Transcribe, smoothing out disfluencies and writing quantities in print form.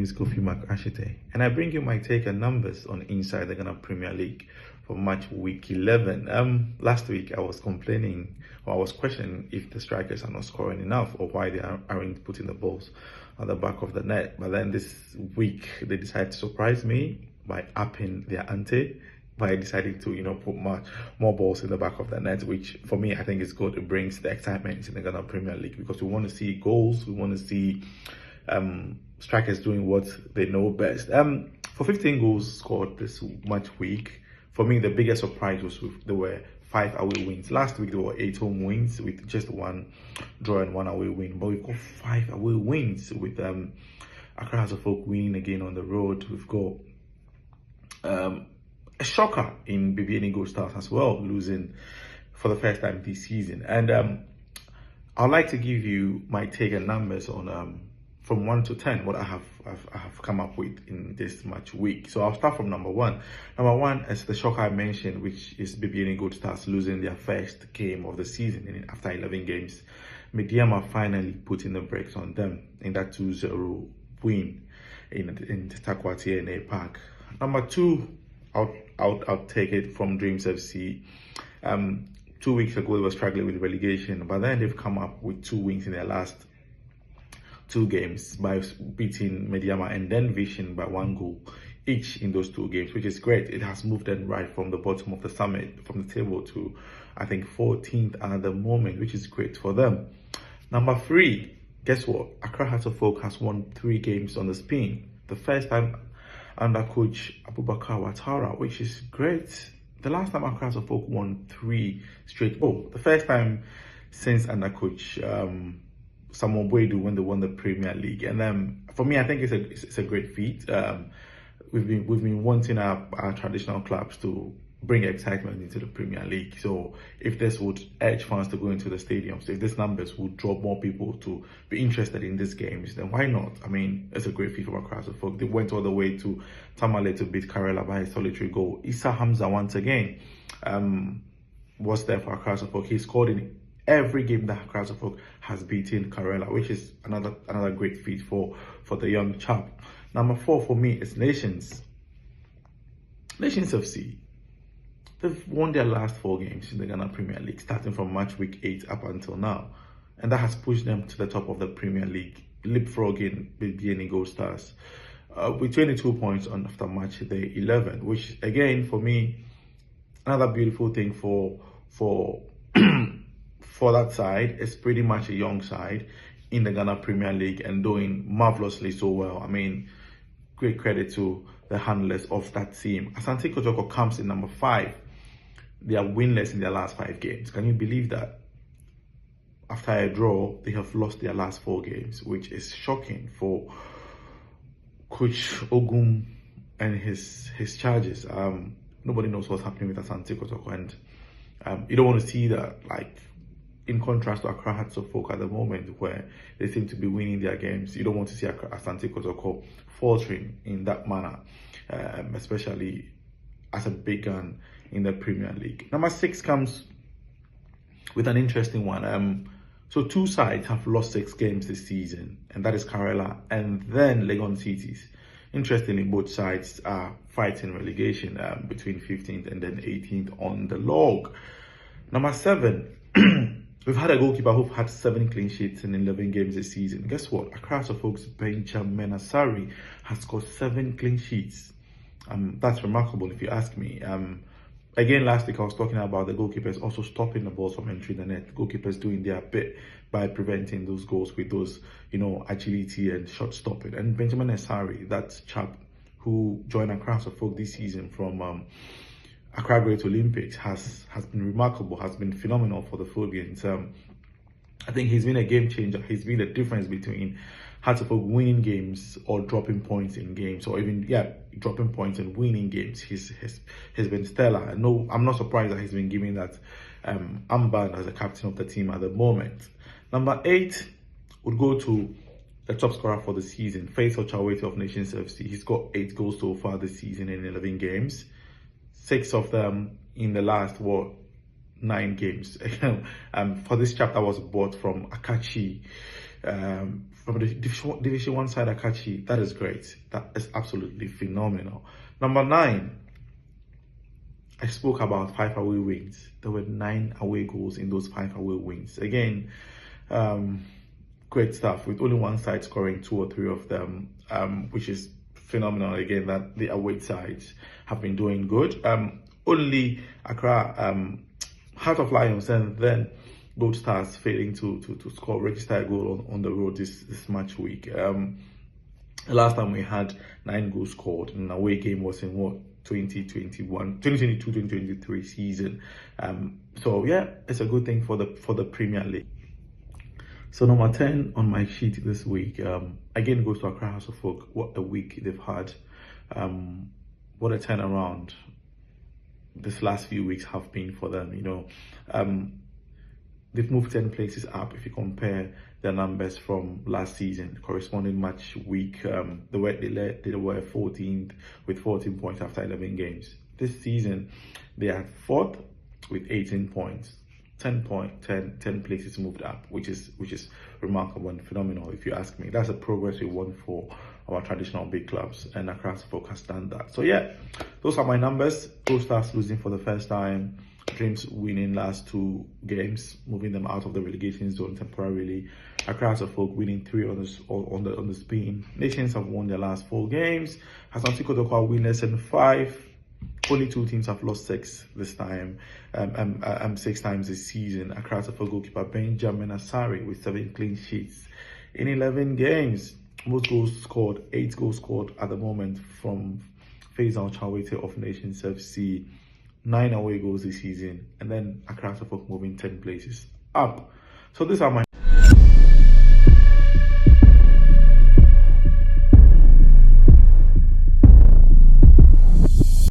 is Kofi McAshietey, and I bring you my take and numbers on Inside the Ghana Premier League for match week 11. Last week I was complaining, or I was questioning if the strikers are not scoring enough or why they aren't putting the balls on the back of the net. But then this week they decided to surprise me by upping their ante, by deciding to, put more balls in the back of the net, which for me, I think is good. It brings the excitement in the Ghana Premier League because we want to see goals. We want to see strikers doing what they know best. For 15 goals scored this match week, for me, the biggest surprise was there were 5 away wins. Last week, there were 8 home wins with just 1 draw and 1 away win. But we've got 5 away wins with Accra Hearts of Oak winning again on the road. We've got a shocker in BBN Gold Stars as well, losing for the first time this season. And I'd like to give you my take and numbers on from 1 to 10 what I have come up with in this match week. So I'll start from number 1. Number 1 is the shocker I mentioned, which is BBN Gold Stars losing their first game of the season after 11 games. Mediama finally putting the brakes on them in that 2-0 win in the Takwa TNA Park. Number 2, I'll take it from Dreams FC. 2 weeks ago, they were struggling with relegation, but then they've come up with 2 wins in their last 2 games by beating Mediama and then Vision by 1 goal each in those 2 games, which is great. It has moved them right from the bottom of the summit, from the table to, I think, 14th at the moment, which is great for them. Number 3, guess what? Accra Hearts of Oak has won 3 games on the spin. The first time under Coach Aboubakar Outtara, which is great. The last time Accra Hearts of Oak won 3 straight. The first time since under Coach Samuel Boydu when they won the Premier League. And for me, I think it's a great feat. We've been wanting our traditional clubs to bring excitement into the Premier League. So if this would urge fans to go into the stadiums, if these numbers would draw more people to be interested in these games, then why not? I mean, it's a great feat from Accra Hearts of Oak. They went all the way to Tamale to beat Karela by a solitary goal. Issa Hamza once again was there for Accra Hearts of Oak. He scored in every game that Accra Hearts of Oak has beaten Karela, which is another great feat for the young chap. Number 4 for me is Nations FC. They've won their last 4 games in the Ghana Premier League, starting from match week 8 up until now. And that has pushed them to the top of the Premier League, leapfrogging BBN Gold Stars with 22 points after match day 11, which again, for me, another beautiful thing for that side. Is pretty much a young side in the Ghana Premier League and doing marvelously so well. I mean, great credit to the handlers of that team. Asante Kotoko comes in number 5. They are winless in their last 5 games. Can you believe that? After a draw, they have lost their last 4 games, which is shocking for Coach Ogum and his charges. Nobody knows what's happening with Asante Kotoko, and you don't want to see that, like, in contrast to Accra Hearts of Oak at the moment, where they seem to be winning their games. You don't want to see Asante Kotoko faltering in that manner, especially as a big gun in the Premier League. Number 6 comes with an interesting one. So 2 sides have lost 6 games this season, and that is Karela and then Legon Cities. Interestingly, both sides are fighting relegation between 15th and then 18th on the log. Number 7, we've had a goalkeeper who've had 7 clean sheets in 11 games this season. Guess what? Accra Hearts of Oak's Benjamin Asari has scored 7 clean sheets. That's remarkable if you ask me. Again, last week I was talking about the goalkeepers also stopping the balls from entering the net. Goalkeepers doing their bit by preventing those goals with those, agility and shot stopping. And Benjamin Asari, that chap who joined Accra Hearts of Oak this season from Accra Great Olympics, has been remarkable, has been phenomenal for the Philippines. I think he's been a game changer. He's been the difference between Hearts of Oak winning games or dropping points in games, or even dropping points and winning games. He's been stellar. No, I'm not surprised that he's been given that armband as a captain of the team at the moment. Number 8 would go to the top scorer for the season, Faith Ochawete of Nations FC. He's got 8 goals so far this season in 11 games. 6 of them in the last 9 games. For this chap that was bought from Akachi From the Division 1 side, Akachi, that is great. That is absolutely phenomenal. Number 9, I spoke about 5 away wins. There were 9 away goals in those 5 away wins. Again, great stuff, with only one side scoring 2 or 3 of them, which is phenomenal. Again, that the away sides have been doing good. Only Accra, Heart of Lions, and then Gold Stars failing to register a goal on the road this match week. The last time we had 9 goals scored in an away game was in 2022-2023 season. So yeah, it's a good thing for the Premier League. So number 10 on my sheet this week, again goes to Accra House of Folk. What a week they've had. What a turnaround this last few weeks have been for them. They've moved 10 places up if you compare their numbers from last season, corresponding match week. They were 14th with 14 points after 11 games. This season, they are 4th with 18 points. 10 places moved up, which is remarkable and phenomenal, if you ask me. That's a progress we want for our traditional big clubs, and Accra Folk has done that. So yeah, those are my numbers. Gold Stars losing for the first time, Dreams winning last 2 games, moving them out of the relegation zone temporarily. Accra Folk winning 3 on the spin. Nations have won their last 4 games. Asante Kotoko winners in 5. Only 2 teams have lost 6 this time, 6 times this season. Accra Folk goalkeeper Benjamin Asari with 7 clean sheets in 11 games. Most goals scored, 8 goals scored at the moment from Faisal Chawete of Nations FC. 9 away goals this season, and then Accra Folk moving 10 places up. So these are my